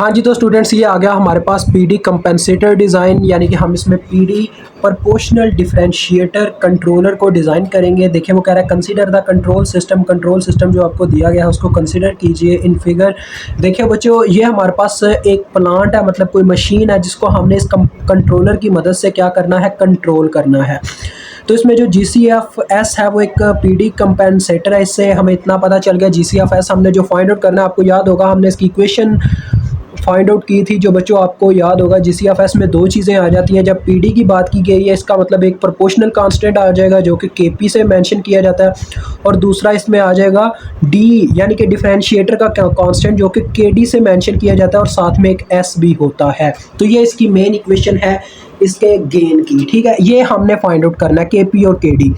हाँ जी, तो स्टूडेंट्स ये आ गया हमारे पास पीडी कंपेंसेटर डिज़ाइन, यानी कि हम इसमें पीडी प्रोपोर्शनल डिफरेंशिएटर कंट्रोलर को डिज़ाइन करेंगे। देखिए वो कह रहा है कंसीडर द कंट्रोल सिस्टम जो आपको दिया गया है उसको कंसीडर कीजिए इन फिगर। देखिए बच्चों, ये हमारे पास एक प्लांट है, मतलब कोई मशीन है जिसको हमने इस कंट्रोलर की मदद से क्या करना है, कंट्रोल करना है। तो इसमें जो GCFS है वो एक पीडी कंपेंसेटर है। इससे हमें इतना पता चल गया, GCFS हमने जो फाइंड आउट करना है, आपको याद होगा हमने इसकी इक्वेशन फाइंड आउट की थी। जो बच्चों आपको याद होगा, GCFS में दो चीज़ें आ जाती हैं। जब PD की बात की गई है, इसका मतलब एक प्रोपोर्शनल कांस्टेंट आ जाएगा जो कि KP से मेंशन किया जाता है, और दूसरा इसमें आ जाएगा D यानी कि डिफरेंशिएटर का कांस्टेंट जो कि KD से मेंशन किया जाता है, और साथ में एक S भी होता है। तो ये इसकी मेन इक्वेशन है इसके गेन की, ठीक है। ये हमने फाइंड आउट करना है KP और KD।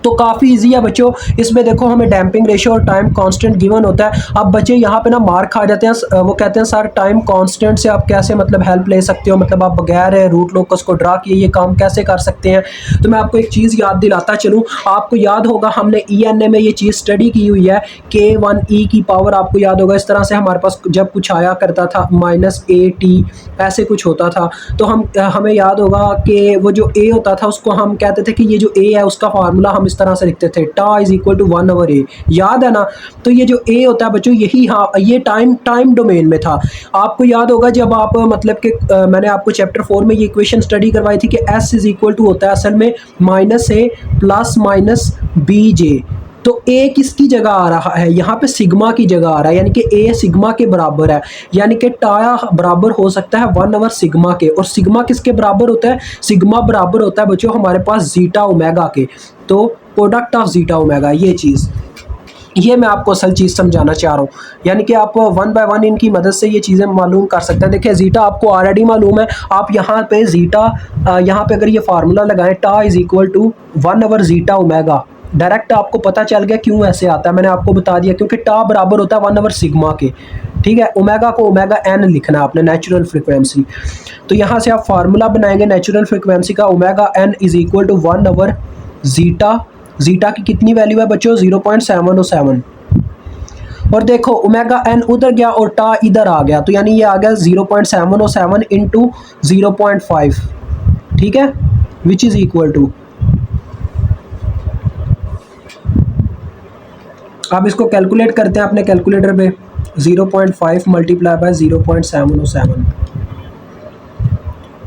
तो काफ़ी इजी है बच्चों। इसमें देखो हमें डैम्पिंग रेशियो और टाइम कांस्टेंट गिवन होता है। अब बच्चे यहाँ पे ना मार्क खा जाते हैं, वो कहते हैं सर टाइम कांस्टेंट से आप कैसे मतलब हेल्प ले सकते हो, मतलब आप बगैर रूट लोकस को ड्रा किए ये काम कैसे कर सकते हैं। तो मैं आपको एक चीज़ याद दिलाता चलूँ, आपको याद होगा हमने ENA में ये चीज़ स्टडी की हुई है, K1E की पावर आपको याद होगा। इस तरह से हमारे पास जब कुछ आया करता था -AT ऐसे कुछ होता था, तो हमें याद होगा कि वो जो A होता था उसको हम कहते थे कि ये जो A है उसका फार्मूला हम इस तरह से लिखते थे, टा इज इक्वल टू 1/A, याद है ना। तो ये जो A होता है बच्चों, यही हाँ ये टाइम डोमेन में था। आपको याद होगा जब आप मतलब कि मैंने आपको चैप्टर 4 में ये इक्वेशन स्टडी करवाई थी कि S इज इक्वल टू होता है असल में -A प्लस -BJ। तो A किसकी जगह आ रहा है, यहाँ पे सिग्मा की जगह आ रहा है, यानी कि A सिग्मा के बराबर है, यानी कि टाया बराबर हो सकता है 1/सिग्मा के। और सिग्मा किसके बराबर होता है, सिग्मा बराबर होता है बच्चों हमारे पास जीटा ओमेगा के। तो प्रोडक्ट ऑफ जीटा ओमेगा, ये चीज़, ये मैं आपको असल चीज़ समझाना चाह रहा हूँ, यानी कि आप 1 बाय 1 इनकी मदद से ये चीज़ें मालूम कर सकते हैं। देखिए जीटा आपको ऑलरेडी मालूम है, आप यहाँ पे जीटा यहाँ पे अगर ये फार्मूला लगाएं, टा इज इक्वल टू 1/जीटा ओमेगा, डायरेक्ट आपको पता चल गया क्यों ऐसे आता है। मैंने आपको बता दिया क्योंकि टा बराबर होता है 1/सिग्मा के, ठीक है। ओमेगा को ओमेगा n लिखना है आपने, नेचुरल फ्रिक्वेंसी। तो यहाँ से आप फार्मूला बनाएंगे नेचुरल फ्रिक्वेंसी का, omega n is equal to 1/जीटा। जीटा की कितनी वैल्यू है बच्चों, 0.707। और देखो ओमेगा n उधर गया और टा इधर आ गया, तो यानी ये आ गया 0.707 इंटू 0.5, ठीक है, विच इज इक्वल टू, आप इसको कैलकुलेट करते हैं अपने कैलकुलेटर पे, 0.5 मल्टीप्लाई बाय 0.707।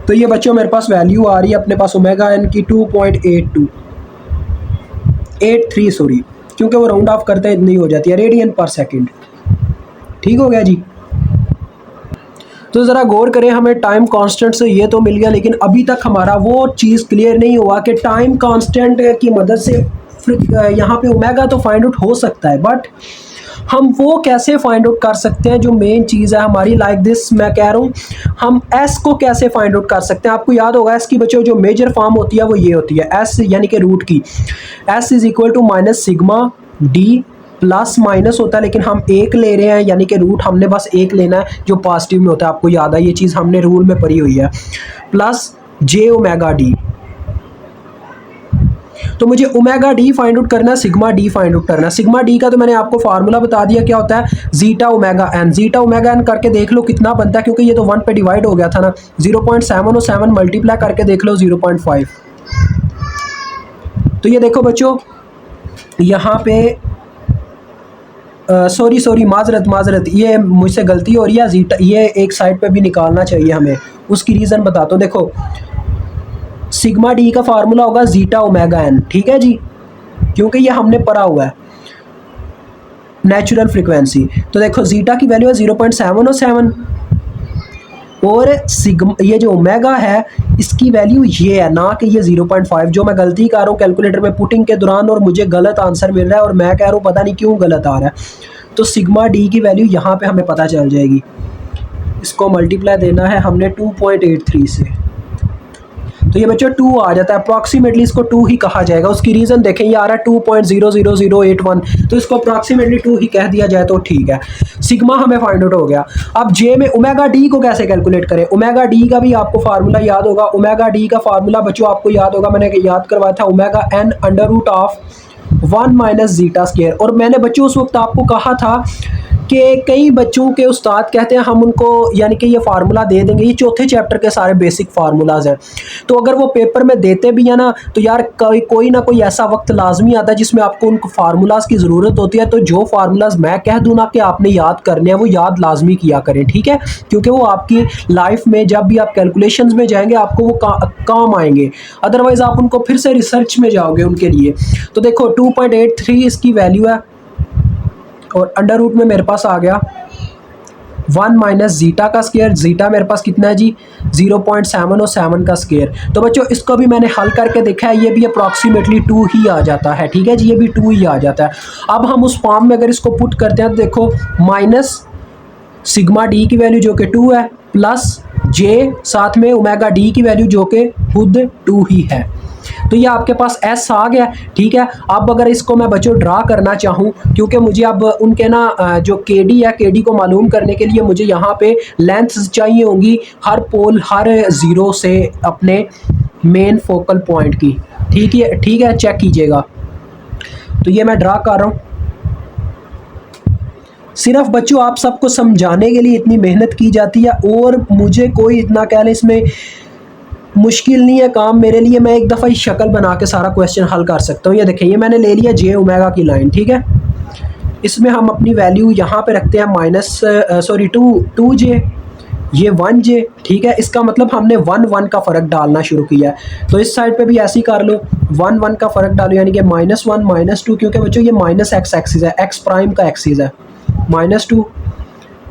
तो ये बच्चों मेरे पास वैल्यू आ रही है अपने पास ओमेगा n की 2.83 सॉरी, क्योंकि वो राउंड ऑफ करते हैं इतनी हो जाती है, रेडियन पर सेकंड। ठीक हो गया जी। तो ज़रा गौर करें, हमें टाइम कांस्टेंट से ये तो मिल गया, लेकिन अभी तक हमारा वो चीज़ क्लियर नहीं हुआ कि टाइम कांस्टेंट की मदद से यहाँ पे ओमेगा तो फाइंड आउट हो सकता है, बट हम वो कैसे फाइंड आउट कर सकते हैं, जो मेन चीज़ है हमारी, लाइक दिस मैं कह रहा हूँ, हम S को कैसे फाइंड आउट कर सकते हैं। आपको याद होगा S की बच्चों जो मेजर फॉर्म होती है वो ये होती है, S यानी कि रूट की, S is equal to -sigma D plus minus होता है, लेकिन हम एक ले रहे हैं, यानी कि रूट हमने बस एक लेना है जो पॉजिटिव में होता है। आपको याद है ये चीज़ हमने रूल में पढ़ी हुई है, प्लस J ओमेगा D। तो मुझे ओमेगा D फाइंड आउट करना है, सिग्मा D फाइंड आउट करना है। सिग्मा D का तो मैंने आपको फार्मूला बता दिया क्या होता है, zeta omega n। Zeta omega n करके देख लो कितना बनता है, क्योंकि ये तो 1 पे डिवाइड हो गया था ना, 0.707 मल्टीप्लाई करके देख लो 0.5। तो ये देखो बच्चों यहाँ पे सॉरी माजरत, ये मुझसे गलती हो रही है, जीटा ये एक साइड पे भी निकालना चाहिए हमें, उसकी रीज़न बताता हूँ। देखो सिग्मा D का फार्मूला होगा जीटा ओमेगा n, ठीक है जी, क्योंकि ये हमने पढ़ा हुआ है नेचुरल फ्रिक्वेंसी। तो देखो जीटा की वैल्यू है 0.707, और सिग्मा ये जो ओमेगा है इसकी वैल्यू ये है, ना कि ये 0.5 जो मैं गलती कर रहा हूँ कैलकुलेटर में पुटिंग के दौरान, और मुझे गलत आंसर मिल रहा है और मैं कह रहा हूँ पता नहीं क्यों गलत आ रहा है। तो सिग्मा D की वैल्यू यहाँ पे हमें पता चल जाएगी, इसको मल्टीप्लाई देना है हमने 2.83 से, तो ये बच्चों 2 आ जाता है, अप्रॉक्सीमेटली इसको 2 ही कहा जाएगा। उसकी रीज़न देखें, ये आ रहा है 2.00081, तो इसको अप्रॉक्सीमेटली 2 ही कह दिया जाए तो ठीक है। सिग्मा हमें फाइंड आउट हो गया। अब J में ओमेगा D को कैसे कैलकुलेट करें, ओमेगा D का भी आपको फार्मूला याद होगा। ओमेगा D का फार्मूला बच्चों आपको याद होगा, मैंने याद करवाया था, omega n under root of 1 - zeta square. और मैंने बच्चों उस वक्त आपको कहा था कि कई बच्चों के उस्ताद कहते हैं हम उनको यानी कि ये फार्मूला दे देंगे, ये चौथे चैप्टर के सारे बेसिक फार्मूलाज हैं, तो अगर वो पेपर में देते भी है ना तो यार कोई ना कोई ऐसा वक्त लाजमी आता है जिसमें आपको उन फार्मूलाज की ज़रूरत होती है, तो जो फार्मूलाज मैं कह दूँ ना कि आपने याद करने हैं वो याद लाजमी किया करें, ठीक है, क्योंकि वो आपकी लाइफ में जब भी आप कैलकुलेशंस में जाएंगे आपको वो काम आएंगे, अदरवाइज़ आप उनको फिर से रिसर्च में जाओगे उनके लिए। तो देखो 2.83 इसकी वैल्यू है और अंडर रूट में मेरे पास आ गया 1 माइनस जीटा का स्केयर, जीटा मेरे पास कितना है जी 0.7 और 7 का स्केयर। तो बच्चों इसको भी मैंने हल करके देखा है, ये भी अप्रॉक्सीमेटली 2 ही आ जाता है, ठीक है जी, ये भी 2 ही आ जाता है। अब हम उस फॉर्म में अगर इसको पुट करते हैं तो देखो माइनस सिग्मा डी की वैल्यू जो कि 2 है प्लस जे साथ में ओमेगा डी की वैल्यू जो कि खुद 2 ही है, तो ये आपके पास एस आ गया, ठीक है। अब अगर इसको मैं बच्चों ड्रा करना चाहूँ, क्योंकि मुझे अब उनके ना जो के डी है, के डी को मालूम करने के लिए मुझे यहाँ पे लेंथ चाहिए होंगी हर पोल हर ज़ीरो से अपने मेन फोकल पॉइंट की, ठीक है, चेक कीजिएगा। तो ये मैं ड्रा कर रहा हूँ, सिर्फ बच्चों आप सबको समझाने के लिए इतनी मेहनत की जाती है और मुझे कोई इतना कह लें इसमें मुश्किल नहीं है काम मेरे लिए, मैं एक दफ़ा ही शक्ल बना के सारा क्वेश्चन हल कर सकता हूँ। ये देखें, ये मैंने ले लिया जे ओमेगा की लाइन, ठीक है, इसमें हम अपनी वैल्यू यहाँ पे रखते हैं माइनस टू जे, ये 1 जे, ठीक है, इसका मतलब हमने 1 का फ़र्क डालना शुरू किया है, तो इस साइड पे भी ऐसे ही कर लो 1 का फ़र्क डालो, यानी कि -1 -2, क्योंकि बच्चों ये माइनस एक्स एक्सिस है, एक्स प्राइम का एक्सिस है, -2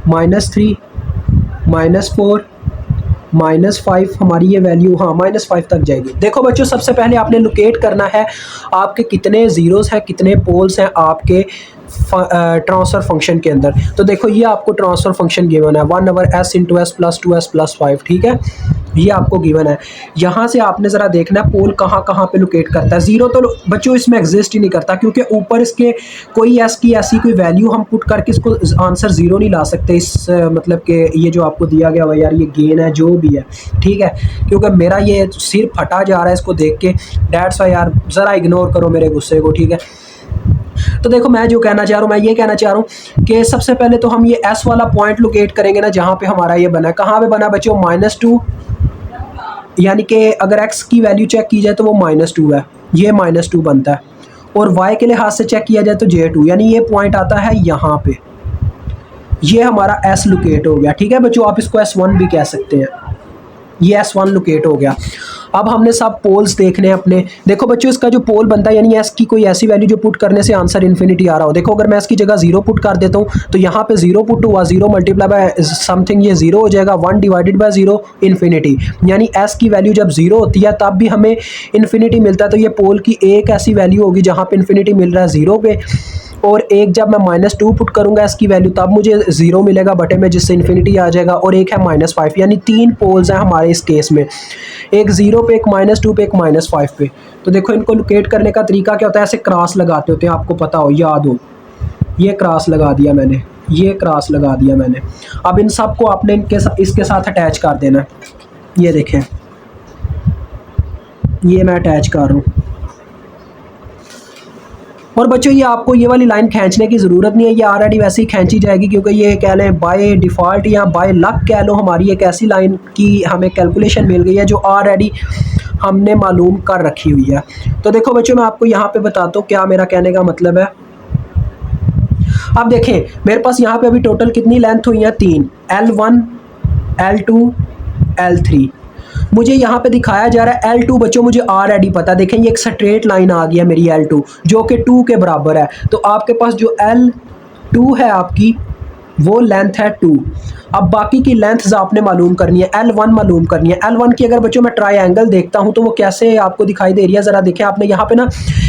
-3 -4 -5 हमारी ये वैल्यू हाँ -5 तक जाएगी। देखो बच्चों सबसे पहले आपने लोकेट करना है आपके कितने ज़ीरोज़ हैं, कितने पोल्स हैं आपके ट्रांसफ़र फंक्शन के अंदर। तो देखो ये आपको ट्रांसफ़र फंक्शन गिवन है 1/s × s + 2s + 5, ठीक है, ये आपको गिवन है। यहाँ से आपने ज़रा देखना है पोल कहाँ कहाँ पे लोकेट करता है। ज़ीरो तो बच्चों इसमें एग्जिस्ट ही नहीं करता, क्योंकि ऊपर इसके कोई s की ऐसी कोई वैल्यू हम पुट करके इसको आंसर ज़ीरो नहीं ला सकते, इस मतलब कि ये जो आपको दिया गया हुआ यार ये गेन है जो भी है, ठीक है, क्योंकि मेरा ये सिर फटा जा रहा है इसको देख के, डैट्स वाई यार ज़रा इग्नोर करो मेरे गुस्से को, ठीक है। तो देखो मैं जो कहना चाह रहा हूँ, मैं ये कहना चाह रहा हूँ कि सबसे पहले तो हम ये S वाला पॉइंट लोकेट करेंगे ना जहाँ पे हमारा ये बना है। कहाँ पे बना बच्चों -2, यानी कि अगर x की वैल्यू चेक की जाए तो वो -2 है, ये -2 बनता है, और y के लिहाज से चेक किया जाए तो J2, यानी ये पॉइंट आता है यहाँ पे, ये हमारा S लोकेट हो गया, ठीक है बच्चों, आप इसको S1 भी कह सकते हैं, ये S1 लोकेट हो गया। अब हमने सब पोल्स देखने हैं अपने। देखो बच्चों इसका जो पोल बनता है यानी s की कोई ऐसी वैल्यू जो पुट करने से आंसर इन्फिनिटी आ रहा हो। देखो अगर मैं इसकी जगह 0 पुट कर देता हूँ तो यहाँ पे 0 पुट हुआ, 0 मल्टीप्लाई बाय समथिंग ये 0 हो जाएगा, 1 डिवाइडेड बाय 0 इन्फिनिटी, यानी s की वैल्यू जब 0 होती है तब भी हमें इन्फिनिटी मिलता है। तो ये पोल की एक ऐसी वैल्यू होगी जहाँ पे इन्फिनिटी मिल रहा है 0 पे, और एक जब मैं -2 पुट करूँगा इसकी वैल्यू तब मुझे 0 मिलेगा बटे में जिससे इन्फिनिटी आ जाएगा, और एक है -5, यानी 3 पोल्स हैं हमारे इस केस में, एक 0 पे, एक -2 पे, एक -5 पे। तो देखो इनको लोकेट करने का तरीका क्या होता है, ऐसे क्रॉस लगाते होते हैं, आपको पता हो याद हो, ये क्रॉस लगा दिया मैंने, ये क्रॉस लगा दिया मैंने। अब इन सब को आपने इसके साथ अटैच कर देना है, ये देखें ये मैं अटैच कर रहा हूँ। और बच्चों ये आपको ये वाली लाइन खींचने की ज़रूरत नहीं है, ये ऑलरेडी वैसे ही खींची जाएगी, क्योंकि ये कह लें बाय डिफ़ॉल्ट या बाय लक कह लो, हमारी एक ऐसी लाइन की हमें कैलकुलेशन मिल गई है जो ऑलरेडी हमने मालूम कर रखी हुई है। तो देखो बच्चों मैं आपको यहाँ पे बताता हूँ क्या मेरा कहने का मतलब है। अब देखें मेरे पास यहाँ पे अभी टोटल कितनी लेंथ हुई है, 3, L1 L2 L3। मुझे यहाँ पे दिखाया जा रहा है L2 बच्चों मुझे ऑलरेडी पता, देखें ये एक स्ट्रेट लाइन आ गई है मेरी L2 जो कि 2 के बराबर है। तो आपके पास जो L2 है आपकी वो लेंथ है 2। अब बाकी की लेंथ्स आपने मालूम करनी है, L1 मालूम करनी है। L1 की अगर बच्चों मैं ट्रायंगल देखता हूँ तो वो कैसे आपको दिखाई दे रही है, ज़रा देखें आपने यहाँ पे ना,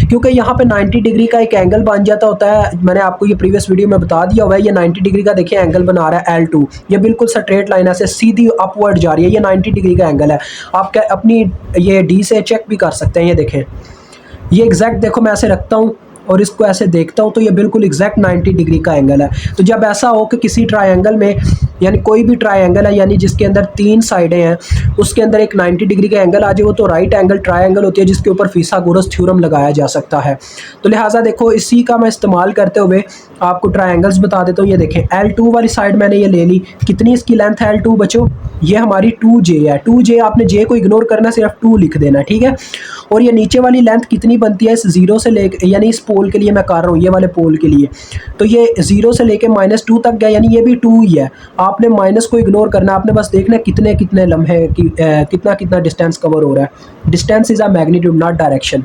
क्योंकि यहाँ पे 90 डिग्री का एक एंगल बन जाता होता है, मैंने आपको ये प्रीवियस वीडियो में बता दिया हुआ है। ये 90 डिग्री का देखिए एंगल बना रहा है L2, ये बिल्कुल स्ट्रेट लाइन ऐसे सीधी अपवर्ड जा रही है, ये 90 डिग्री का एंगल है। आप अपनी ये D से चेक भी कर सकते हैं, ये देखें ये एग्जैक्ट देखो मैं ऐसे रखता हूँ और इसको ऐसे देखता हूँ तो ये बिल्कुल एग्जैक्ट 90 डिग्री का एंगल है। तो जब ऐसा हो कि किसी ट्रायंगल में, यानी कोई भी ट्रायंगल है यानी जिसके अंदर 3 साइडें हैं, उसके अंदर एक 90 डिग्री का एंगल आ जाए, वो तो राइट एंगल ट्रायंगल होती है जिसके ऊपर फिसागोरस थ्योरम लगाया जा सकता है। तो लिहाजा देखो इसी का मैं इस्तेमाल करते हुए आपको ट्रायंगल्स बता देता हूँ। ये देखें L2 वाली साइड मैंने ये ले ली, कितनी इसकी लेंथ है L2 बच्चों, ये हमारी 2J है। 2J आपने J को इग्नोर करना, सिर्फ 2 लिख देना, ठीक है। और ये नीचे वाली लेंथ कितनी बनती है इस जीरो से लेकर, यानी इस पोल के लिए मैं कर रहा हूँ, ये वाले पोल के लिए, तो ये 0 से लेके -2 तक गया, यानी ये भी 2 ही है। आपने माइनस को इग्नोर करना, आपने बस देखना कितने कितने लम्हे की कितना कितना डिस्टेंस कवर हो रहा है। Distance is a magnitude not direction.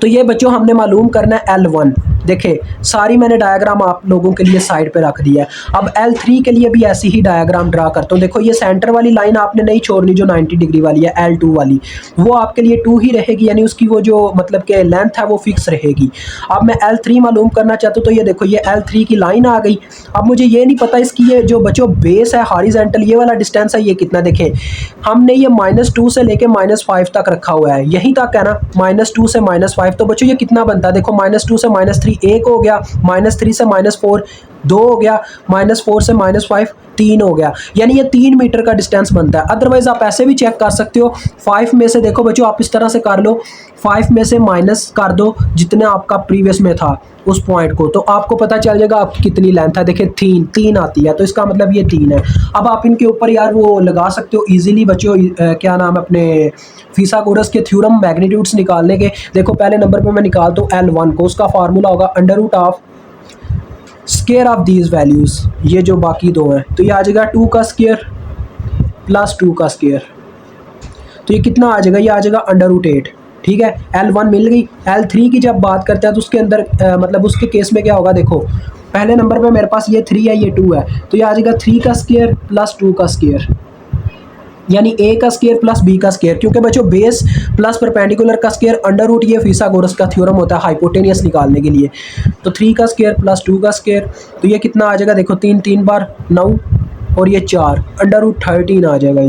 तो ये बच्चों हमने मालूम करना है L1। देखें सारी मैंने डायग्राम आप लोगों के लिए साइड पे रख दिया है। अब L3 के लिए भी ऐसी ही डायग्राम ड्रा करता हूँ। देखो ये सेंटर वाली लाइन आपने नहीं छोड़नी जो 90 डिग्री वाली है, L2 वाली, वो आपके लिए 2 ही रहेगी, यानी उसकी वो जो मतलब के लेंथ है वो फिक्स रहेगी। अब मैं L3 मालूम करना चाहता हूँ, तो ये देखो ये L3 की लाइन आ गई। अब मुझे ये नहीं पता इसकी ये जो बच्चों बेस है हॉरिजॉन्टल, ये वाला डिस्टेंस है ये कितना। देखें हमने ये -2 से लेके -5 तक रखा हुआ है, यहीं तक है ना, -2 से -5। तो बच्चों ये कितना बनता है, देखो -2 से -3 1 हो गया, -3 से -4 2 हो गया, -4 से -5 3 हो गया, यानी ये 3 मीटर का डिस्टेंस बनता है। अदरवाइज आप ऐसे भी चेक कर सकते हो, 5 में से देखो बच्चों आप इस तरह से कर लो, 5 में से माइनस कर दो जितने आपका प्रीवियस में था उस पॉइंट को, तो आपको पता चल जाएगा आपकी कितनी लेंथ है। देखिए 3 आती है, तो इसका मतलब ये 3 है। अब आप इनके ऊपर यार वो लगा सकते हो इजीली बच्चों, क्या नाम है अपने फिसागोरस के थ्योरम मैग्नीट्यूड्स निकालने के। देखो पहले नंबर पे मैं निकालता हूँ L1 को, उसका फार्मूला होगा √ स्केयर ऑफ दीज वैल्यूज़, ये जो बाकी दो हैं, तो ये आ जाएगा 2 का स्केयर प्लस 2 का स्केयर, तो ये कितना आ जाएगा, ये आ जाएगा √8। ठीक है, L1 मिल गई। L3 की जब बात करते हैं तो उसके अंदर मतलब उसके केस में क्या होगा, देखो पहले नंबर पे मेरे पास ये 3 है, ये 2 है, तो ये आ जाएगा 3 का स्केयर प्लस 2 का स्केयर, यानी A का स्केयर प्लस B का स्केयर। क्योंकि बच्चों बेस प्लस परपेंडिकुलर का स्केयर √, ये फिसागोरस का थ्योरम होता है हाइपोटेनियस निकालने के लिए। तो 3 का स्केयर प्लस 2 का स्केयर, तो ये कितना आ जाएगा, देखो 3 बार 9 और ये 4 √13 आ जाएगा।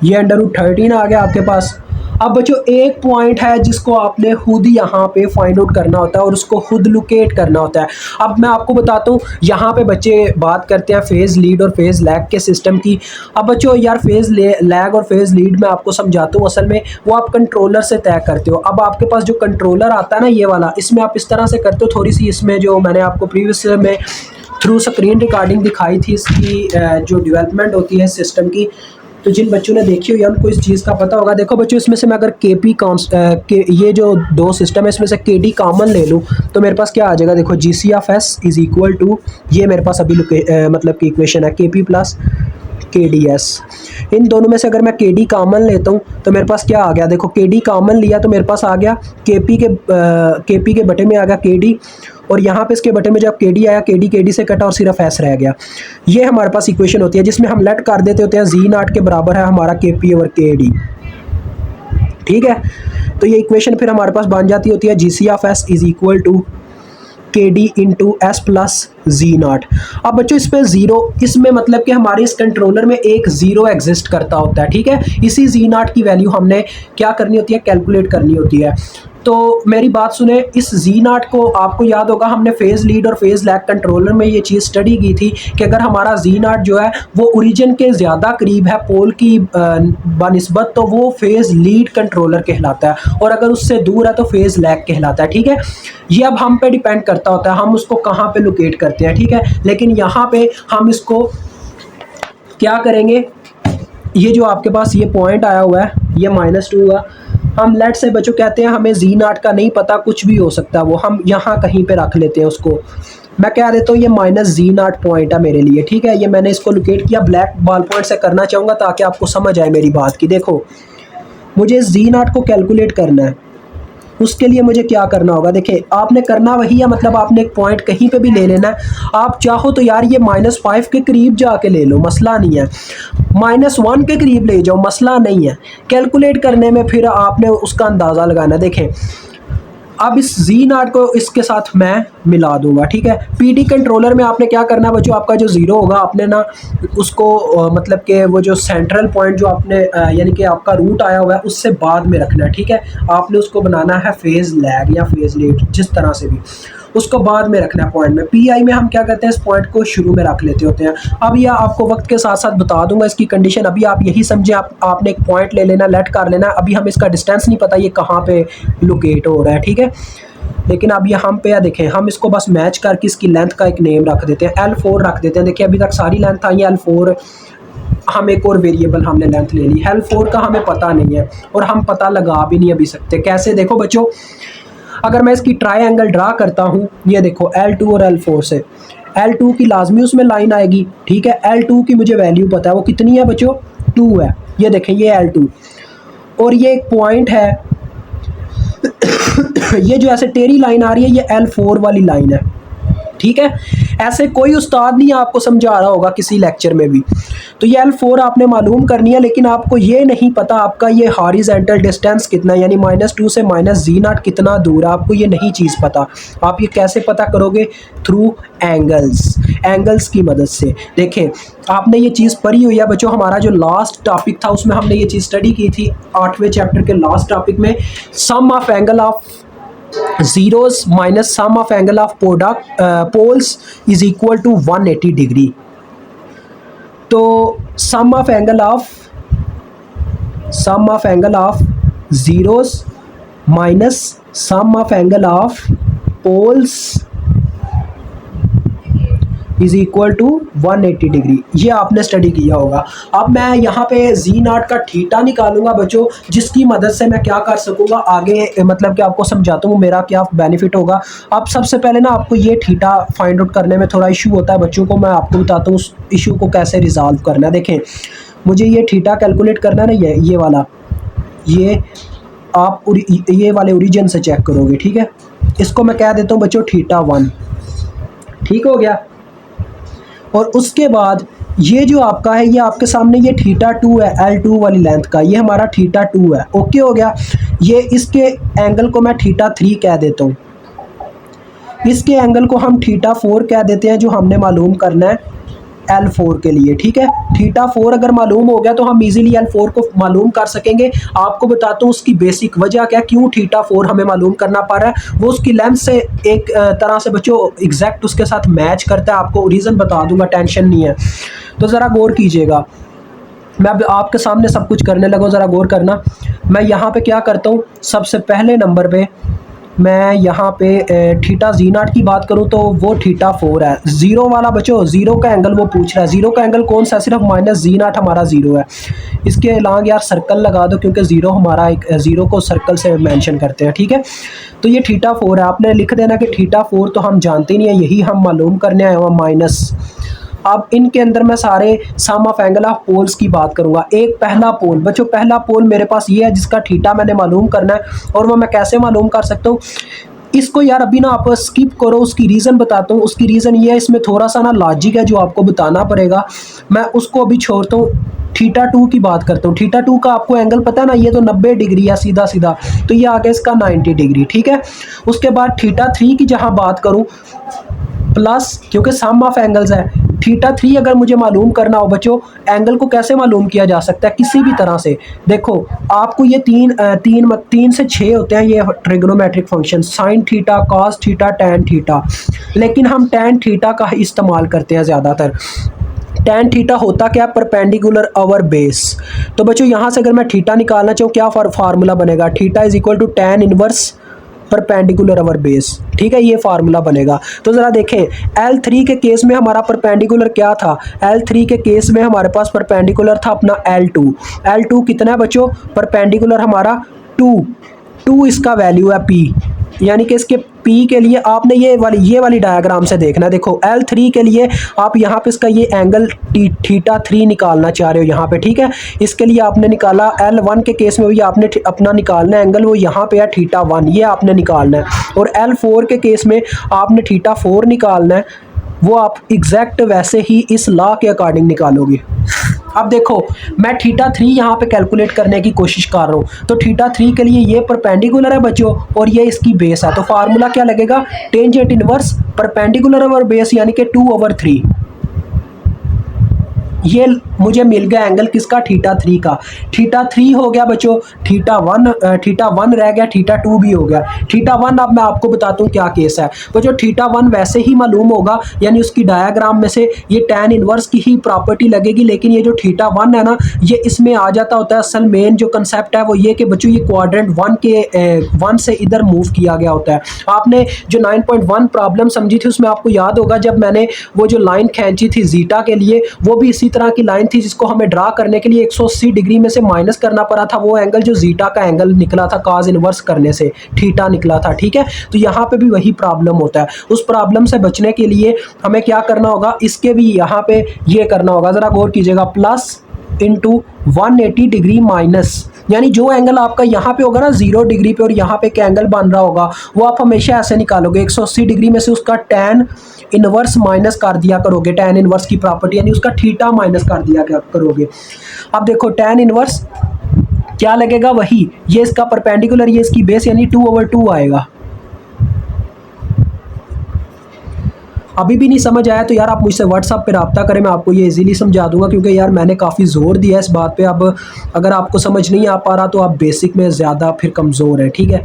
ये √13 आ गया आपके पास। अब बच्चों एक पॉइंट है जिसको आपने खुद यहाँ पे फाइंड आउट करना होता है और उसको खुद लोकेट करना होता है। अब मैं आपको बताता हूँ, यहाँ पे बच्चे बात करते हैं फेज़ लीड और फेज़ लैग के सिस्टम की। अब बच्चों यार फेज़ लैग और फेज़ लीड मैं आपको समझाता हूँ, असल में वो आप कंट्रोलर से तय करते हो। अब आपके पास जो कंट्रोलर आता है ना ये वाला, इसमें आप इस तरह से करते हो, थोड़ी सी इसमें जो मैंने आपको प्रीवियस में थ्रू स्क्रीन रिकॉर्डिंग दिखाई थी इसकी जो डेवलपमेंट होती है सिस्टम की, तो जिन बच्चों ने देखी हुई है उनको इस चीज़ का पता होगा। देखो बच्चों इसमें से मैं अगर ये जो दो सिस्टम है इसमें से KD कॉमन ले लूँ तो मेरे पास क्या आ जाएगा, देखो GC(S) = ये मेरे पास अभी मतलब की इक्वेशन है KP प्लस KDS। इन दोनों में से अगर मैं KD कॉमन लेता हूँ तो मेरे पास क्या आ गया, देखो KD कॉमन लिया तो मेरे पास आ गया KP के बटे में आ गया KD, और यहाँ पे इसके बटे में जब KD आया KD से कटा और सिर्फ S रह गया। ये हमारे पास इक्वेशन होती है जिसमें हम लेट कर देते होते हैं Z0 के बराबर है हमारा KP/KD। ठीक है, तो ये इक्वेशन फिर हमारे पास बन जाती होती है GC(S) = KD × S plus Z0। अब बच्चों इस पे ज़ीरो, इसमें मतलब कि हमारे इस कंट्रोलर में एक ज़ीरो एग्जिस्ट करता होता है। ठीक है, इसी Z0 की वैल्यू हमने क्या करनी होती है, कैलकुलेट करनी होती है। तो मेरी बात सुने, इस Z0 को आपको याद होगा हमने फेज़ लीड और फेज़ लैग कंट्रोलर में ये चीज़ स्टडी की थी कि अगर हमारा Z0 जो है वो ओरिजिन के ज़्यादा करीब है पोल की बनिस्बत, तो वो फेज़ लीड कंट्रोलर कहलाता है, और अगर उससे दूर है तो फेज़ लैग कहलाता है। ठीक है, ये अब हम पे डिपेंड करता होता है हम उसको कहाँ पे लोकेट करते हैं। ठीक है, लेकिन यहाँ पे हम इसको क्या करेंगे, ये जो आपके पास ये पॉइंट आया हुआ है ये -2 हुआ, हम लेट से बच्चों कहते हैं हमें Z0 का नहीं पता, कुछ भी हो सकता है वो, हम यहाँ कहीं पे रख लेते हैं उसको। मैं कह देता हूँ ये -Z0 पॉइंट है मेरे लिए। ठीक है, ये मैंने इसको लोकेट किया, ब्लैक बॉल पॉइंट से करना चाहूँगा ताकि आपको समझ आए मेरी बात की। देखो मुझे Z0 को कैलकुलेट करना है, उसके लिए मुझे क्या करना होगा, देखिए आपने करना वही है, मतलब आपने एक पॉइंट कहीं पे भी ले लेना है। आप चाहो तो यार ये -5 के करीब जाके ले लो, मसला नहीं है, -1 के करीब ले जाओ, मसला नहीं है। कैलकुलेट करने में फिर आपने उसका अंदाज़ा लगाना। देखें अब इस Z0 को इसके साथ मैं मिला दूंगा, ठीक है। PD कंट्रोलर में आपने क्या करना है बच्चों, आपका जो ज़ीरो होगा आपने ना उसको मतलब कि वो जो सेंट्रल पॉइंट जो आपने यानी कि आपका रूट आया हुआ है उससे बाद में रखना है, ठीक है। आपने उसको बनाना है फेज़ लैग या फेज़ लेट, जिस तरह से भी उसको बाद में रखना है पॉइंट में। PI में हम क्या करते हैं, इस पॉइंट को शुरू में रख लेते होते हैं। अब यह आपको वक्त के साथ साथ बता दूंगा इसकी कंडीशन। अभी आप यही समझे, आपने एक पॉइंट ले लेना, लेट कर लेना। अभी हम इसका डिस्टेंस नहीं पता ये कहाँ पे लोकेट हो रहा है, ठीक है। लेकिन अब ये हम पे या देखें, हम इसको बस मैच करके इसकी लेंथ का एक नेम रख देते हैं, L4 रख देते हैं। देखिए अभी तक सारी लेंथ आई है L4, हम एक और वेरिएबल हमने लेंथ ले ली, L4 का हमें पता नहीं है और हम पता लगा भी नहीं अभी सकते। कैसे, देखो बच्चों, अगर मैं इसकी ट्रायंगल ड्रा करता हूँ, ये देखो L2 और L4 से, L2 की लाजमी उसमें लाइन आएगी, ठीक है। L2 की मुझे वैल्यू पता है, वो कितनी है बच्चों, 2 है। ये देखें ये L2 और ये एक पॉइंट है ये जो ऐसे टेढ़ी लाइन आ रही है ये L4 वाली लाइन है, ठीक है। ऐसे कोई उस्ताद नहीं आपको समझा रहा होगा किसी लेक्चर में भी। तो ये L4 आपने मालूम करनी है, लेकिन आपको ये नहीं पता आपका ये हॉरिजॉन्टल डिस्टेंस कितना है, यानी -2 से -Z0 कितना दूर है, आपको ये नहीं चीज़ पता। आप ये कैसे पता करोगे, थ्रू एंगल्स की मदद से। देखें आपने ये चीज़ पढ़ी हुई है बच्चों, हमारा जो लास्ट टॉपिक था उसमें हमने ये चीज़ स्टडी की थी, 8वें चैप्टर के लास्ट टॉपिक में, sum of angle of zeros minus sum of angle of poles is equal to 180 degree. तो sum of angle of zeros minus sum of angle of poles is equal to 180 degree. ये आपने study किया होगा। अब मैं यहाँ पे Z0 का थीटा निकालूंगा बच्चों, जिसकी मदद से मैं क्या कर सकूँगा आगे, मतलब कि आपको समझाता हूँ मेरा क्या बेनिफिट होगा। अब सबसे पहले ना आपको ये थीटा फाइंड आउट करने में थोड़ा इशू होता है बच्चों को, मैं आपको बताता हूँ उस इशू को कैसे रिजॉल्व करना है। देखें मुझे ये थीटा कैलकुलेट करना है ना, ये वाला, ये आप ये वाले ओरिजिन से चेक करोगे, ठीक है। इसको मैं कह देता हूँ बच्चों θ1, ठीक हो गया। और उसके बाद ये जो आपका है, ये आपके सामने ये θ2 है, L2 वाली लेंथ का, ये हमारा θ2 है, ओके हो गया। ये इसके एंगल को मैं θ3 कह देता हूँ, इसके एंगल को हम θ4 कह देते हैं, जो हमने मालूम करना है L4 के लिए, ठीक है। θ4 अगर मालूम हो गया तो हम इजीली L4 को मालूम कर सकेंगे। आपको बताता हूँ उसकी बेसिक वजह क्या, क्यों θ4 हमें मालूम करना पड़ रहा है। वो उसकी लेंथ से एक तरह से बच्चों एग्जैक्ट उसके साथ मैच करता है, आपको रीज़न बता दूंगा, टेंशन नहीं है। तो ज़रा गौर कीजिएगा, मैं अब आपके सामने सब कुछ करने लगा, ज़रा गौर करना। मैं यहाँ पे क्या करता हूँ, सबसे पहले नंबर पे मैं यहाँ पे θZ0 की बात करूँ तो वो θ4 है। ज़ीरो वाला बच्चों, ज़ीरो का एंगल वो पूछ रहा है, ज़ीरो का एंगल कौन सा है, सिर्फ -Z0 हमारा ज़ीरो है। इसके अलावा यार सर्कल लगा दो, क्योंकि ज़ीरो हमारा एक, ज़ीरो को सर्कल से मेंशन करते हैं, ठीक है। तो ये θ4 है, आपने लिख देना कि θ4 तो हम जानते नहीं है, यही हम मालूम करने आए हुआ माइनस। अब इनके अंदर मैं सारे सम ऑफ एंगल ऑफ पोल्स की बात करूंगा। एक पहला पोल बच्चों, पहला पोल मेरे पास ये है जिसका थीटा मैंने मालूम करना है, और वो मैं कैसे मालूम कर सकता हूँ। इसको यार अभी ना आप स्किप करो, उसकी रीज़न बताता हूँ। उसकी रीज़न ये है, इसमें थोड़ा सा ना लॉजिक है जो आपको बताना पड़ेगा, मैं उसको अभी छोड़ता हूँ। θ2 की बात करता हूँ। θ2 का आपको एंगल पता है ना, ये तो 90 डिग्री है सीधा सीधा, तो ये आ गया इसका 90 डिग्री, ठीक है। उसके बाद θ3 की जहाँ बात करूँ, प्लस, क्योंकि सम ऑफ एंगल्स है, θ3 अगर मुझे मालूम करना हो बच्चों, एंगल को कैसे मालूम किया जा सकता है, किसी भी तरह से। देखो आपको ये तीन से 6 होते हैं ये trigonometric function, sine theta, cos theta, tan theta, लेकिन हम टैन थीटा का इस्तेमाल करते हैं ज़्यादातर। टैन थीटा होता क्या, परपेंडिकुलर अवर बेस। तो बच्चों यहाँ से अगर मैं थीटा निकालना चाहूँ, क्या फार्मूला बनेगा, theta is equal to tan inverse perpendicular over base, ठीक है, ये फार्मूला बनेगा। तो ज़रा देखें, L3 के केस में हमारा परपेंडिकुलर क्या था, L3 के केस में हमारे पास परपेंडिकुलर था अपना L2 कितना है बच्चों, परपेंडिकुलर हमारा 2 इसका वैल्यू है P, यानी कि इसके P के लिए आपने ये वाली डायग्राम से देखना है। देखो L3 के लिए आप यहाँ पे इसका ये एंगल θ3 निकालना चाह रहे हो यहाँ पे, ठीक है। इसके लिए आपने निकाला, L1 के केस में भी आपने अपना निकालना है एंगल, वो यहाँ पे है θ1, ये आपने निकालना है। और L4 के केस में आपने θ4 निकालना है, वो आप एग्जैक्ट वैसे ही इस लॉ के अकॉर्डिंग निकालोगे। अब देखो मैं थीटा 3 यहाँ पे कैलकुलेट करने की कोशिश कर रहा हूँ, तो थीटा 3 के लिए ये परपेंडिकुलर है बच्चों और ये इसकी बेस है, तो फार्मूला क्या लगेगा, tangent inverse perpendicular over base यानी कि 2/3। ये मुझे मिल गया एंगल किसका, थीटा 3 का। थीटा 3 हो गया बच्चों, थीटा 1 रह गया, थीटा 2 भी हो गया। थीटा 1 अब मैं आपको बताता हूँ क्या केस है बच्चों। थीटा 1 वैसे ही मालूम होगा, यानी उसकी डायग्राम में से ये tan इनवर्स की ही प्रॉपर्टी लगेगी, लेकिन ये जो थीटा 1 है ना, ये इसमें आ जाता होता है। असल मेन जो कंसेप्ट है वो ये कि बच्चों ये क्वाड्रेंट 1 से इधर मूव किया गया होता है। आपने जो 9.1 प्रॉब्लम समझी थी उसमें आपको याद होगा, जब मैंने वो जो लाइन खींची थी जीटा के लिए, वो भी इसी तरह की लाइन थी जिसको हमें ड्रा करने के लिए 180 डिग्री में से माइनस करना पड़ा था। वो एंगल जो जीटा का एंगल निकला था कॉस इनवर्स करने से थीटा निकला था, ठीक है। तो यहाँ पे भी वही प्रॉब्लम होता है। उस प्रॉब्लम से बचने के लिए हमें क्या करना होगा, इसके भी यहाँ पे ये करना होगा, जरा गौर कीजिएगा, प्लस इंटू 180 डिग्री माइनस, यानी जो एंगल आपका यहाँ पे होगा ना 0 डिग्री पे और यहाँ पे क्या एंगल बन रहा होगा वो आप हमेशा ऐसे निकालोगे, 180 डिग्री में से उसका tan इनवर्स माइनस कर दिया करोगे, tan इनवर्स की प्रॉपर्टी यानी उसका थीटा माइनस कर दिया करोगे। अब देखो tan इनवर्स क्या लगेगा, वही ये इसका परपेंडिकुलर, ये इसकी बेस यानी 2/2 आएगा। अभी भी नहीं समझ आया तो यार आप मुझसे व्हाट्सअप पे रब्ता करें, मैं आपको ये इजीली समझा दूंगा, क्योंकि यार मैंने काफ़ी ज़ोर दिया इस बात पे। अब अगर आपको समझ नहीं आ पा रहा तो आप बेसिक में ज़्यादा फिर कमज़ोर है, ठीक है।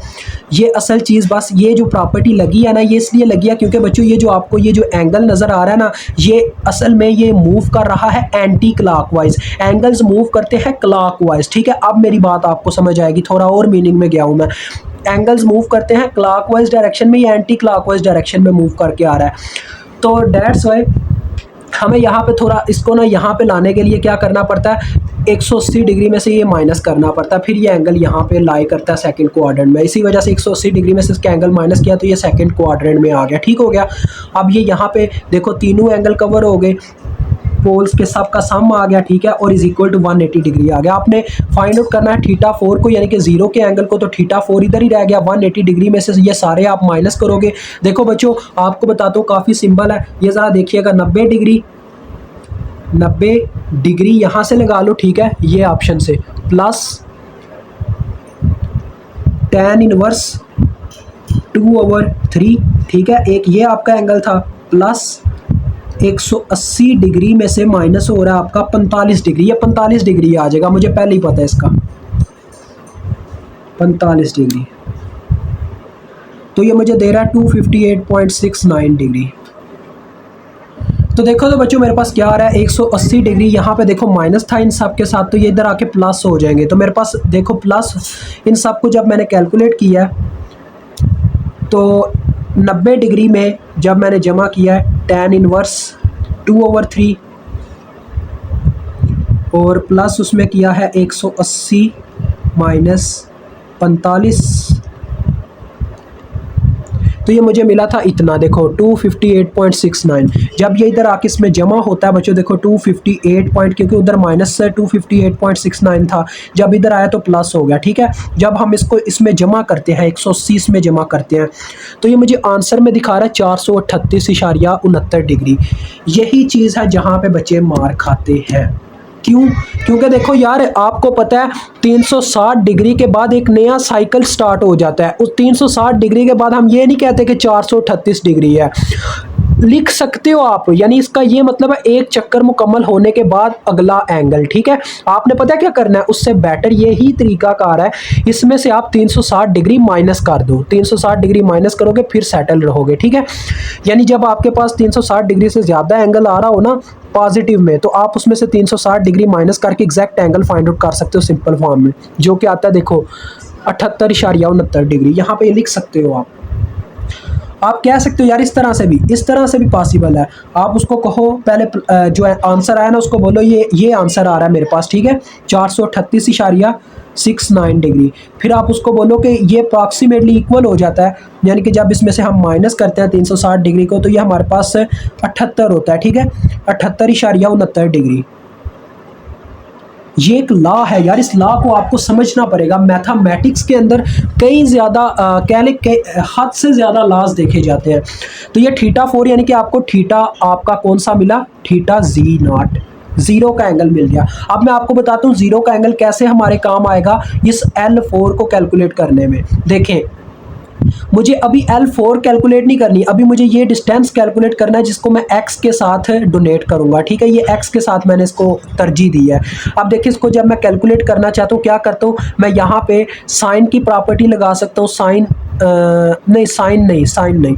ये असल चीज़ बस ये जो प्रॉपर्टी लगी है ना, ये इसलिए लगी है क्योंकि बच्चों ये जो आपको ये जो एंगल नज़र आ रहा है ना, ये असल में ये मूव कर रहा है एंटी क्लॉकवाइज। एंगल्स मूव करते हैं क्लॉकवाइज, ठीक है। अब मेरी बात आपको समझ आएगी, थोड़ा और मीनिंग में गया हूँ मैं। एंगल्स मूव करते हैं क्लॉकवाइज डायरेक्शन में या एंटी क्लॉकवाइज डायरेक्शन में मूव करके आ रहा है। तो डेट्स वाई हमें यहाँ पे थोड़ा इसको ना यहाँ पे लाने के लिए क्या करना पड़ता है, 180 डिग्री में से ये माइनस करना पड़ता है, फिर ये एंगल यहाँ पे लाई करता है सेकंड क्वाड्रेंट में। इसी वजह से 180 डिग्री में से इसका एंगल माइनस किया तो ये सेकंड क्वाड्रेंट में आ गया, ठीक हो गया। अब ये यहाँ पे देखो तीनों एंगल कवर हो गए, पोल्स के सब का सम आ गया, ठीक है, और इज इक्वल टू 180 डिग्री आ गया। आपने फाइंड आउट करना है थीटा 4 को, यानी कि 0 के एंगल को, तो थीटा 4 इधर ही रह गया। 180 डिग्री में से ये सारे आप माइनस करोगे। देखो बच्चों आपको बताता हूँ, काफ़ी सिंपल है ये, ज़रा देखिएगा। 90 डिग्री यहाँ से लगा लो, ठीक है, ये ऑप्शन से, प्लस tan इनवर्स 2/3, ठीक है, एक ये आपका एंगल था, प्लस 180 डिग्री में से माइनस हो रहा है आपका 45 डिग्री, ये 45 डिग्री आ जाएगा, मुझे पहले ही पता है इसका 45 डिग्री, तो ये मुझे दे रहा है 258.69 डिग्री। तो देखो तो बच्चों मेरे पास क्या आ रहा है, 180 डिग्री, यहाँ पे देखो माइनस था इन सब के साथ, तो ये इधर आके प्लस हो जाएंगे। तो मेरे पास देखो प्लस इन सब को जब मैंने कैलकुलेट किया तो 90 डिग्री में जब मैंने जमा किया है tan इनवर्स 2/3 और प्लस उसमें किया है 180 माइनस 45, तो ये मुझे मिला था इतना, देखो 258.69। जब ये इधर आके इसमें जमा होता है बच्चों, देखो 258 क्योंकि उधर माइनस से 258.69 था, जब इधर आया तो प्लस हो गया, ठीक है। जब हम इसको इसमें जमा करते हैं 180 में जमा करते हैं तो ये मुझे आंसर में दिखा रहा है 438.69 डिग्री। यही चीज़ है जहाँ पे बच्चे मार खाते हैं। क्यों? क्योंकि देखो यार आपको पता है 360 डिग्री के बाद एक नया साइकिल स्टार्ट हो जाता है। उस 360 डिग्री के बाद हम ये नहीं कहते कि 438 डिग्री है, लिख सकते हो आप, यानी इसका ये मतलब है एक चक्कर मुकम्मल होने के बाद अगला एंगल, ठीक है। आपने पता है क्या करना है, उससे बेटर यही तरीका कार है, इसमें से आप 360 डिग्री माइनस कर दो, 360 डिग्री माइनस करोगे फिर सेटल रहोगे, ठीक है। यानी जब आपके पास 360 डिग्री से ज़्यादा एंगल आ रहा हो ना पॉजिटिव में, तो आप उसमें से 360 डिग्री माइनस करके एग्जैक्ट एंगल फाइंड आउट कर सकते हो सिंपल फॉर्म में, जो कि आता है देखो 78.69 डिग्री, यहाँ पे ये लिख सकते हो आप कह सकते हो यार इस तरह से भी पॉसिबल है। आप उसको कहो पहले जो आंसर आया ना उसको बोलो ये आंसर आ रहा है मेरे पास, ठीक है, 438.69 डिग्री। फिर आप उसको बोलो कि ये अप्रॉक्सीमेटली इक्वल हो जाता है, यानी कि जब इसमें से हम माइनस करते हैं 360 डिग्री को तो ये हमारे पास 78 होता है, ठीक है, 78.69 डिग्री। ये एक लॉ है यार, इस लॉ को आपको समझना पड़ेगा। मैथमेटिक्स के अंदर कई ज़्यादा हद से ज़्यादा लॉज देखे जाते हैं। तो ये थीटा 4 यानी कि आपको थीटा आपका कौन सा मिला, थीटा Z0, जीरो का एंगल मिल गया। अब मैं आपको बताता हूँ जीरो का एंगल कैसे हमारे काम आएगा इस L4 को कैलकुलेट करने में। देखें, मुझे अभी L4 कैलकुलेट नहीं करनी, अभी मुझे ये डिस्टेंस कैलकुलेट करना है जिसको मैं x के साथ डोनेट करूंगा। ठीक है, ये x के साथ मैंने इसको तरजीह दी है। अब देखिए, इसको जब मैं कैलकुलेट करना चाहता हूँ क्या करता हूँ, मैं यहाँ पे साइन की प्रॉपर्टी लगा सकता हूँ। साइन नहीं,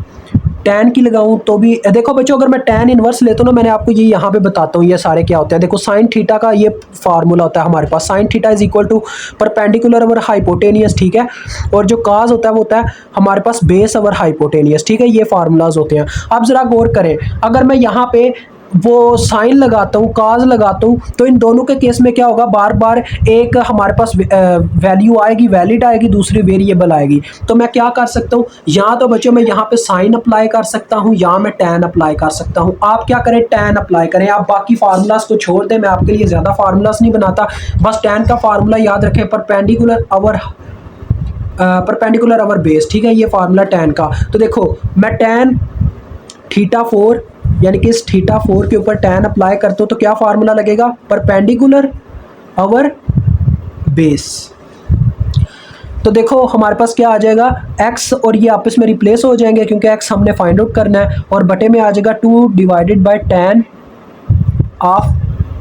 टैन की लगाऊं तो भी। देखो बच्चों, अगर मैं टैन इनवर्स लेता हूँ ना, मैंने आपको ये यहाँ पे बताता हूँ ये सारे क्या होते हैं। देखो, साइन थीटा का ये फार्मूला होता है हमारे पास, sine theta is equal to perpendicular over hypotenuse. ठीक है, और जो काज होता है वो होता है हमारे पास बेस ओवर हाइपोटेनियस। ठीक है, ये फार्मूलाज होते हैं। अब जरा गौर करें, अगर मैं यहाँ पे वो साइन लगाता हूँ, काज लगाता हूँ, तो इन दोनों के केस में क्या होगा, बार बार एक हमारे पास वैल्यू आएगी, वैलिड आएगी, दूसरी वेरिएबल आएगी। तो मैं क्या कर सकता हूँ, या तो बच्चों मैं यहाँ पे साइन अप्लाई कर सकता हूँ या मैं टैन अप्लाई कर सकता हूँ। आप क्या करें, टैन अप्लाई करें। आप बाकी फार्मूलाज को छोड़ दें, मैं आपके लिए ज़्यादा फार्मूलाज नहीं बनाता, बस टैन का फार्मूला याद रखें, परपेंडिकुलर अवर बेस। ठीक है, ये फार्मूला टैन का। तो देखो, मैं टैन θ4 यानी कि इस θ4 के ऊपर टैन अप्लाई करते हो तो क्या फार्मूला लगेगा, परपेंडिकुलर अवर बेस। तो देखो हमारे पास क्या आ जाएगा, x और ये आपस में रिप्लेस हो जाएंगे क्योंकि x हमने फाइंड आउट करना है, और बटे में आ जाएगा 2 divided by tan of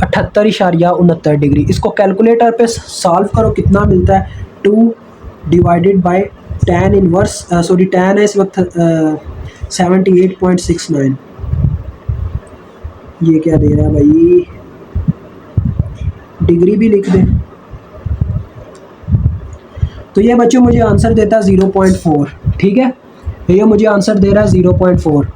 78.69 degree. इसको कैलकुलेटर पे सॉल्व करो, कितना मिलता है, 2 divided by tan inverse, sorry tan है इस वक्त 78.69। ये क्या दे रहा है भाई, डिग्री भी लिख दें। तो ये बच्चों मुझे आंसर देता है 0.4। ठीक है, ये मुझे आंसर दे रहा है 0.4।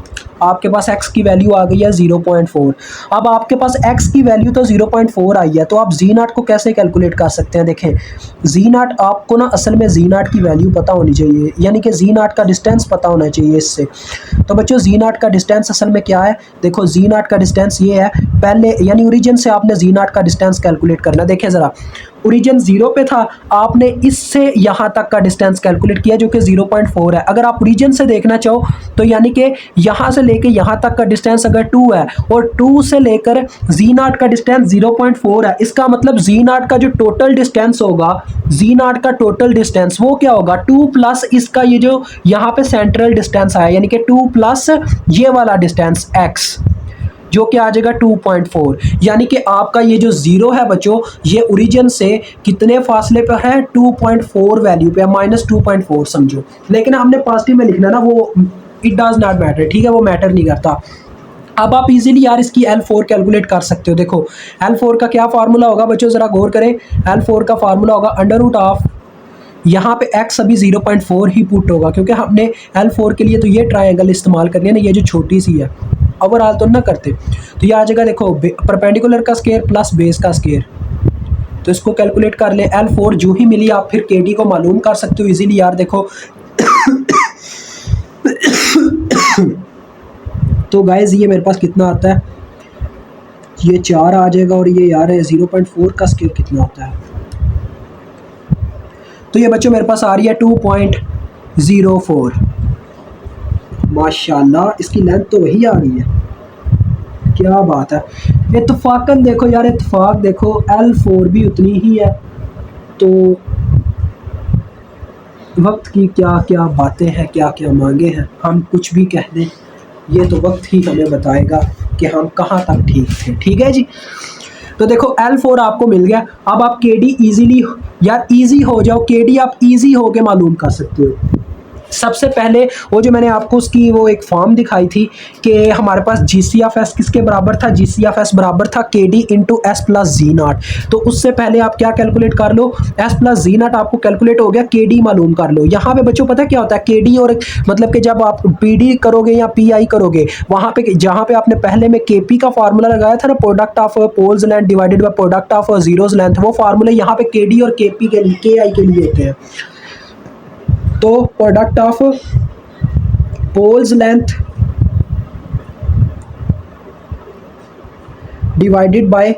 आपके पास x की वैल्यू आ गई है 0.4। अब आपके पास x की वैल्यू तो 0.4 आई है, तो आप z0 को कैसे कैलकुलेट कर सकते हैं। देखें, z0 आपको ना असल में z0 की वैल्यू पता होनी चाहिए, यानी कि z0 का डिस्टेंस पता होना चाहिए इससे। तो बच्चों z0 का डिस्टेंस असल में क्या है, देखो z0 का डिस्टेंस ये है, पहले यानी ओरिजिन से आपने z0 का डिस्टेंस कैलकुलेट करना। देखें ज़रा, ओरिजिन 0 पे था, आपने इससे यहाँ तक का डिस्टेंस कैलकुलेट किया जो कि 0.4 है। अगर आप ओरिजिन से देखना चाहो तो यानी कि यहाँ से लेके यहाँ तक का डिस्टेंस अगर 2 है और 2 से लेकर z0 का डिस्टेंस 0.4 है, इसका मतलब z0 का जो टोटल डिस्टेंस होगा, z0 का टोटल डिस्टेंस वो क्या होगा, 2 प्लस इसका ये जो यहाँ पे सेंट्रल डिस्टेंस आया, यानी कि 2 प्लस ये वाला डिस्टेंस x, जो कि आ जाएगा 2.4। यानी कि आपका ये जो 0 है बच्चों, ये ओरिजिन से कितने फासले पर है, 2.4 वैल्यू पे, -2.4 समझो। लेकिन हमने पॉजिटिव में लिखना ना, वो इट डज नॉट मैटर। ठीक है, वो मैटर नहीं करता। अब आप इजीली यार इसकी L4 कैलकुलेट कर सकते हो। देखो L4 का क्या फार्मूला होगा बच्चों, ज़रा गौर करें। L4 का फार्मूला होगा √ऑफ, यहाँ पे x अभी 0.4 ही पुट होगा क्योंकि हमने L4 के लिए तो ये ट्रायंगल इस्तेमाल करनी है ना, ये जो छोटी सी है, ओवरऑल तो ना करते। तो ये आ जाएगा, देखो परपेंडिकुलर का स्केयर प्लस बेस का स्केयर। तो इसको कैलकुलेट कर ले, L4 जो ही मिली आप फिर KD को मालूम कर सकते हो इजीली यार। देखो तो गाइज ये मेरे पास कितना आता है, ये 4 आ जाएगा, और ये यार 0.4 का स्केयर कितना आता है। तो ये बच्चों मेरे पास आ रही है 2.04। माशाल्लाह, इसकी लेंथ तो वही आ रही है, क्या बात है। इत्तफाकन देखो यार, इत्तफाक देखो, L4 भी उतनी ही है। तो वक्त की क्या क्या बातें हैं, क्या क्या मांगे हैं, हम कुछ भी कह दें, ये तो वक्त ही हमें बताएगा कि हम कहाँ तक ठीक थे। ठीक है जी, तो देखो L4 आपको मिल गया। अब आप KD इजीली यार इजी हो जाओ, KD आप इजी होके मालूम कर सकते हो। सबसे पहले वो जो मैंने आपको उसकी वो एक फॉर्म दिखाई थी कि हमारे पास GC(S) किसके बराबर था, GC(S) बराबर था KD into S plus Z0। तो उससे पहले आप क्या कैलकुलेट कर लो, S प्लस Z0 आपको कैलकुलेट हो गया, KD मालूम कर लो। यहाँ पे बच्चों पता क्या होता है, KD और मतलब कि जब आप PD करोगे या PI करोगे, वहाँ पे जहाँ पे आपने पहले में KP का फार्मूला लगाया था ना, product of poles length divided by product of zeros length, वो फार्मूले यहाँ पे KD और KP के लिए, KI के लिए होते हैं। तो product of poles length divided by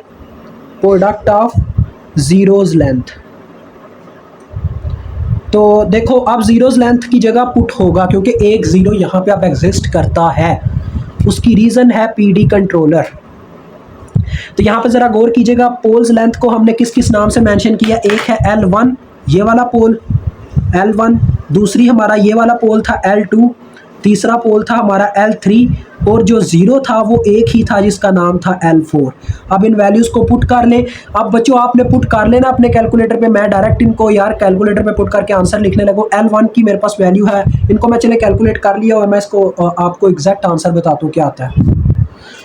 product of zeros length. तो देखो अब जीरोस लेंथ की जगह पुट होगा क्योंकि एक जीरो यहाँ पे अब एग्जिस्ट करता है, उसकी रीज़न है PD कंट्रोलर। तो यहाँ पे ज़रा गौर कीजिएगा, पोल्स लेंथ को हमने किस किस नाम से मेंशन किया। एक है L1 ये वाला पोल L1, दूसरी हमारा ये वाला पोल था L2, तीसरा पोल था हमारा L3 और जो ज़ीरो था वो एक ही था जिसका नाम था L4। अब इन वैल्यूज़ को पुट कर लें। अब बच्चों आपने पुट कर लेना अपने कैलकुलेटर पे, मैं डायरेक्ट इनको यार कैलकुलेटर पे पुट करके आंसर लिखने लगूँ। L1 की मेरे पास वैल्यू है, इनको मैं चले कैलकुलेट कर लिया और मैं इसको आपको एग्जैक्ट आंसर बताता हूँ क्या आता है।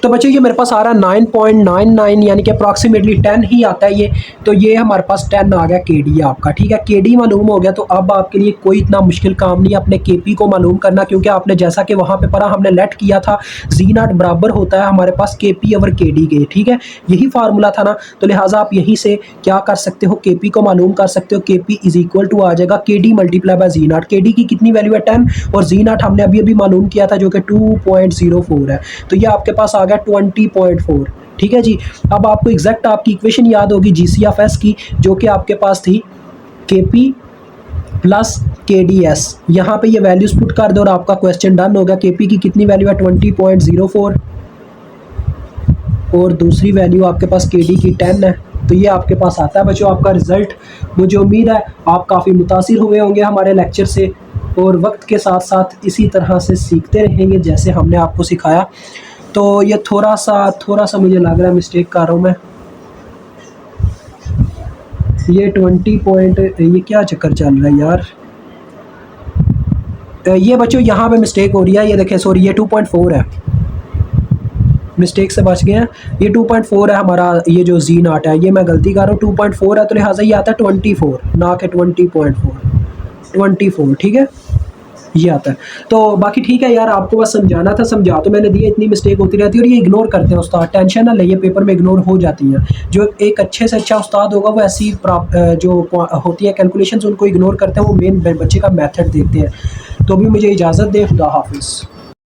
तो बच्चों ये मेरे पास आ रहा है 9.99 यानी कि अप्रॉक्सीमेटली 10 ही आता है ये। तो ये हमारे पास 10 आ गया KD आपका, ठीक है। KD मालूम हो गया तो अब आपके लिए कोई इतना मुश्किल काम नहीं है अपने KP को मालूम करना, क्योंकि आपने जैसा कि वहाँ पे पढ़ा हमने लेट किया था Z0 बराबर होता है हमारे पास KP ओवर KD के, ठीक है। यही फार्मूला था ना, तो लिहाजा आप यहीं से क्या कर सकते हो, KP को मालूम कर सकते हो। KP इज इक्वल टू आ जाएगा KD multiply by Z0। KD की कितनी वैल्यू है 10 और Z0 हमने अभी अभी मालूम किया था जो कि 2.04 है, तो ये आपके पास आ गया 20.4, ठीक है जी। अब आपको एग्जैक्ट आपकी इक्वेशन याद होगी GCFS की, जो कि आपके पास थी KP प्लस KDS। यहाँ पे ये वैल्यूज पुट कर दो और आपका क्वेश्चन डन होगा। KP की कितनी वैल्यू है 20.04 और दूसरी वैल्यू आपके पास KD की 10 है, तो ये आपके पास आता है बच्चों आपका रिजल्ट। मुझे उम्मीद है आप काफ़ी मुतासिर हुए होंगे हमारे लेक्चर से और वक्त के साथ साथ इसी तरह से सीखते रहेंगे जैसे हमने आपको सिखाया। तो ये थोड़ा सा मुझे लग रहा है मिस्टेक कर रहा हूँ मैं। ये 20 पॉइंट, ये क्या चक्कर चल रहा है यार। ये बच्चों यहाँ पे मिस्टेक हो रही है, ये देखें, सॉरी ये 2.4 है, मिस्टेक से बच गए हैं। ये 2.4 है हमारा, ये जो Z0 है ये मैं गलती कर रहा हूँ, 2.4 है, तो लिहाजा ये आता है 24 ना कि 20.4, 24, ठीक है, ये आता है। तो बाकी ठीक है यार, आपको बस समझाना था, समझा तो मैंने दिया। इतनी मिस्टेक होती रहती है और ये इग्नोर करते हैं उस्ताद, टेंशन ना ले, ये पेपर में इग्नोर हो जाती हैं। जो एक अच्छे से अच्छा उस्ताद होगा वो ऐसी जो होती है कैलकुलेशंस उनको इग्नोर करते हैं, वो मेन बच्चे का मेथड देखते हैं। तो अभी मुझे इजाज़त दें, खुदा हाफिज़।